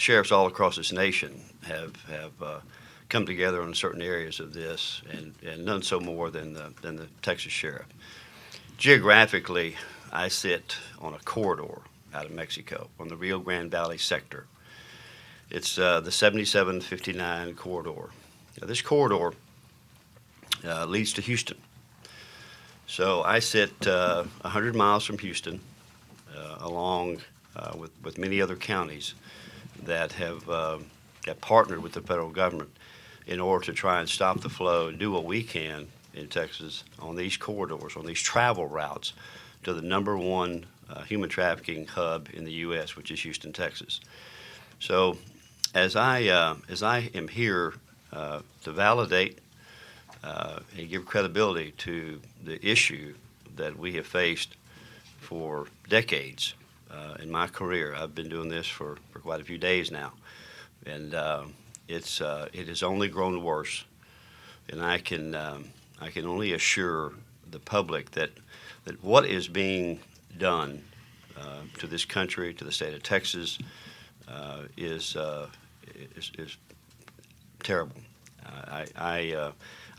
sheriffs all across this nation have come together on certain areas of this, and none so more than the Texas sheriff. Geographically, I sit on a corridor out of Mexico on the Rio Grande Valley sector. It's the 7759 corridor. Now, this corridor leads to Houston. So I sit 100 miles from Houston, along with many other counties that have partnered with the federal government in order to try and stop the flow and do what we can in Texas on these corridors, on these travel routes to the number one human trafficking hub in the U.S., which is Houston, Texas. So as I am here to validate and give credibility to the issue that we have faced for decades in my career. I've been doing this for quite a few days now, and it has only grown worse. And I can only assure the public that what is being done to this country, to the state of Texas, is terrible. I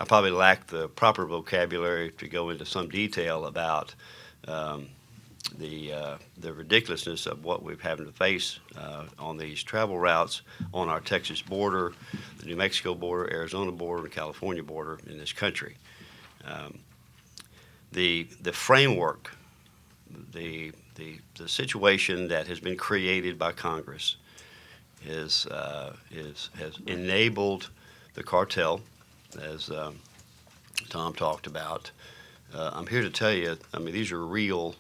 probably lack the proper vocabulary to go into some detail about the ridiculousness of what we're having to face on these travel routes on our Texas border, the New Mexico border, Arizona border, and California border in this country. The framework, the situation that has been created by Congress has enabled the cartel, as Tom talked about. I'm here to tell you, I mean, these are real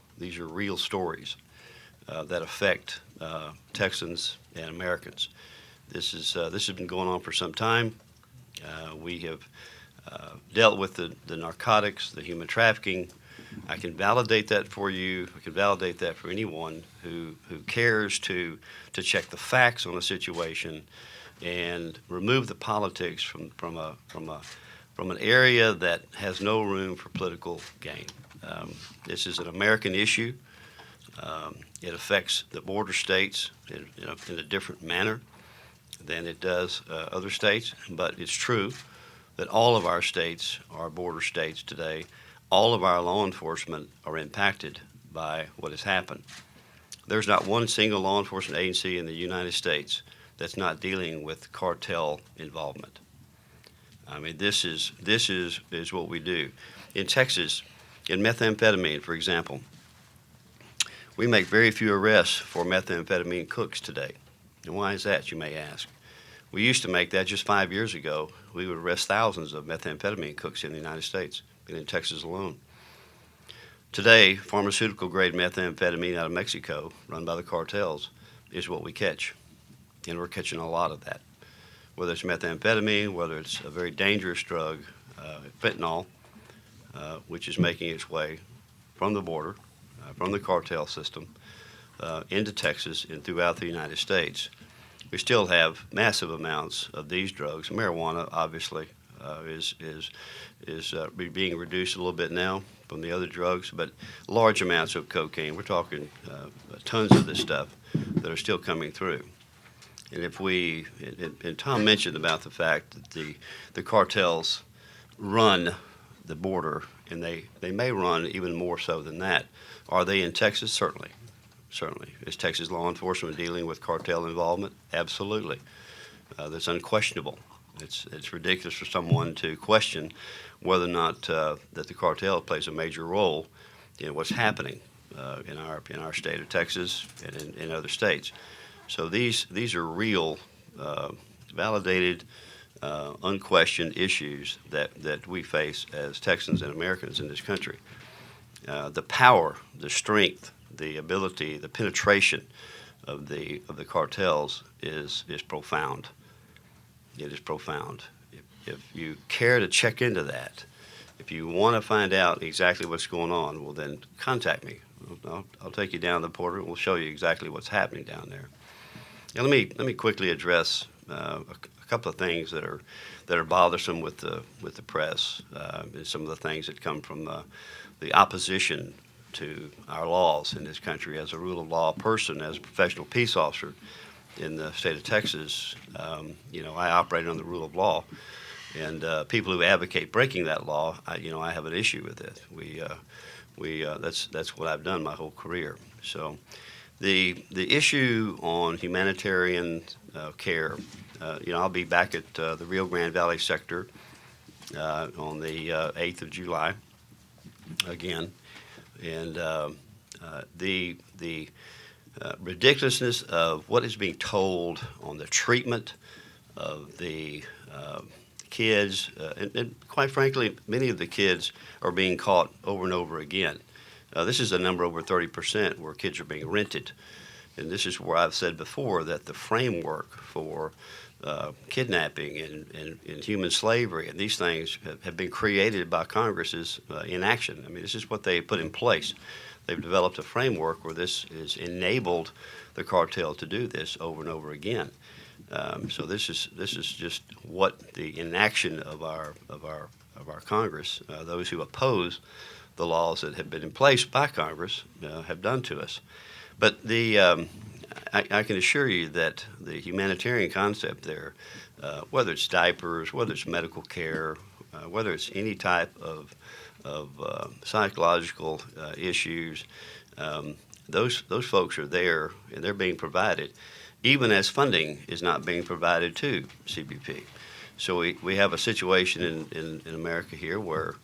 stories that affect Texans and Americans. This has been going on for some time. We have dealt with the narcotics, the human trafficking. I can validate that for you. I can validate that for anyone who cares to check the facts on a situation and remove the politics from an area that has no room for political gain. This is an American issue. It affects the border states in a different manner than it does other states, but it's true that all of our states are border states today. All of our law enforcement are impacted by what has happened. There's not one single law enforcement agency in the United States that's not dealing with cartel involvement. I mean, this is what we do. In Texas, in methamphetamine, for example, we make very few arrests for methamphetamine cooks today. And why is that, you may ask? We used to make that just 5 years ago. We would arrest thousands of methamphetamine cooks in the United States, and in Texas alone. Today, pharmaceutical-grade methamphetamine out of Mexico, run by the cartels, is what we catch. And we're catching a lot of that. Whether it's methamphetamine, whether it's a very dangerous drug, fentanyl, which is making its way from the border, from the cartel system, into Texas and throughout the United States. We still have massive amounts of these drugs. Marijuana, obviously, is being reduced a little bit now from the other drugs, but large amounts of cocaine. We're talking tons of this stuff that are still coming through. And and Tom mentioned about the fact that the cartels run the border, and they may run even more so than that. Are they in Texas? Certainly. Is Texas law enforcement dealing with cartel involvement? Absolutely. That's unquestionable. It's ridiculous for someone to question whether or not that the cartel plays a major role in what's happening in our state of Texas and in other states. So these are real, validated, unquestioned issues that we face as Texans and Americans in this country. The power, the strength, the ability, the penetration of the cartels is profound. It is profound. If you care to check into that, if you want to find out exactly what's going on, well, then contact me. I'll take you down the border and we'll show you exactly what's happening down there. Now, let me quickly address a couple of things that are bothersome with the press and some of the things that come from the opposition to our laws in this country. As a rule of law person, as a professional peace officer, in the state of Texas, I operate on the rule of law, and people who advocate breaking that law, I have an issue with it. That's what I've done my whole career. So the issue on humanitarian care, I'll be back at the Rio Grande Valley sector on the 8th of July again, and the ridiculousness of what is being told on the treatment of the kids, and quite frankly, many of the kids are being caught over and over again. This is a number over 30% where kids are being rented. And this is where I've said before that the framework for kidnapping and human slavery and these things have been created by Congress's inaction. I mean, this is what they put in place. They've developed a framework where this has enabled the cartel to do this over and over again. So this is just what the inaction of our Congress, those who oppose the laws that have been in place by Congress, have done to us. But I can assure you that the humanitarian concept there, whether it's diapers, whether it's medical care, whether it's any type of psychological issues, those folks are there and they're being provided, even as funding is not being provided to CBP. So we have a situation in America here where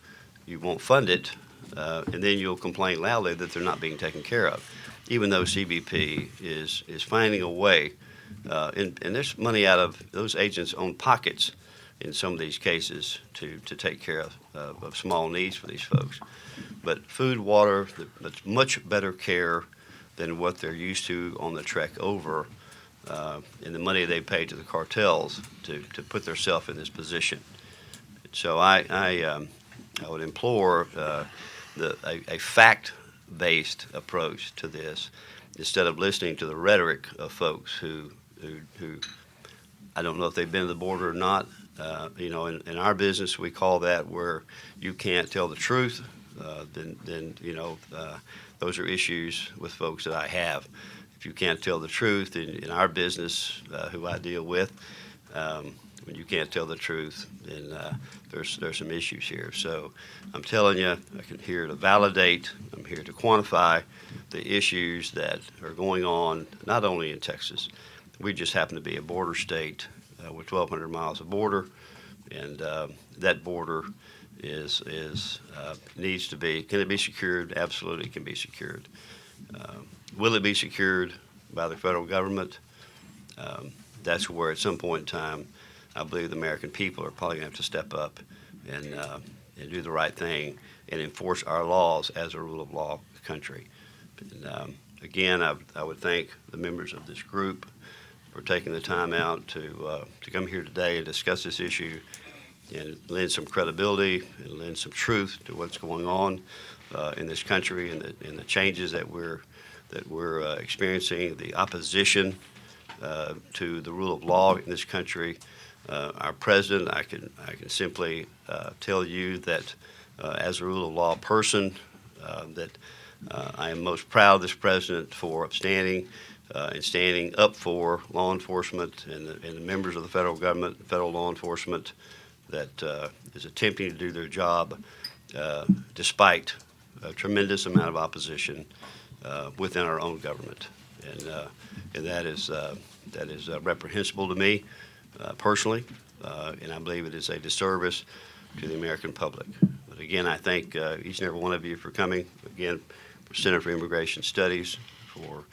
you won't fund it, and then you'll complain loudly that they're not being taken care of, even though CBP is finding a way, and there's money out of those agents' own pockets in some of these cases to take care of small needs for these folks. But food, water, that's much better care than what they're used to on the trek over, and the money they pay to the cartels to put themselves in this position. So I would implore a fact-based approach to this instead of listening to the rhetoric of folks who I don't know if they've been to the border or not. In our business, we call that where you can't tell the truth. Then those are issues with folks that I have. If you can't tell the truth in our business, who I deal with, when you can't tell the truth, then there's some issues here. So I'm telling you, I'm here to validate, I'm here to quantify the issues that are going on, not only in Texas. We just happen to be a border state with 1,200 miles of border, and that border needs to be. Can it be secured? Absolutely, it can be secured. Will it be secured by the federal government? That's where, at some point in time, I believe the American people are probably going to have to step up and do the right thing and enforce our laws as a rule of law country. And, again, I would thank the members of this group for taking the time out to come here today and discuss this issue and lend some credibility and lend some truth to what's going on in this country and the changes that we're experiencing, the opposition to the rule of law in this country. Our president, I can simply tell you that as a rule of law person, that I am most proud of this president for upstanding and standing up for law enforcement and the members of the federal government, federal law enforcement that is attempting to do their job despite a tremendous amount of opposition within our own government, and that is reprehensible to me personally, and I believe it is a disservice to the American public. But again, I thank each and every one of you for coming. Again, for Center for Immigration Studies for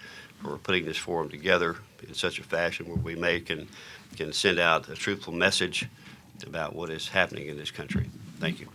putting this forum together in such a fashion where we can send out a truthful message about what is happening in this country. Thank you.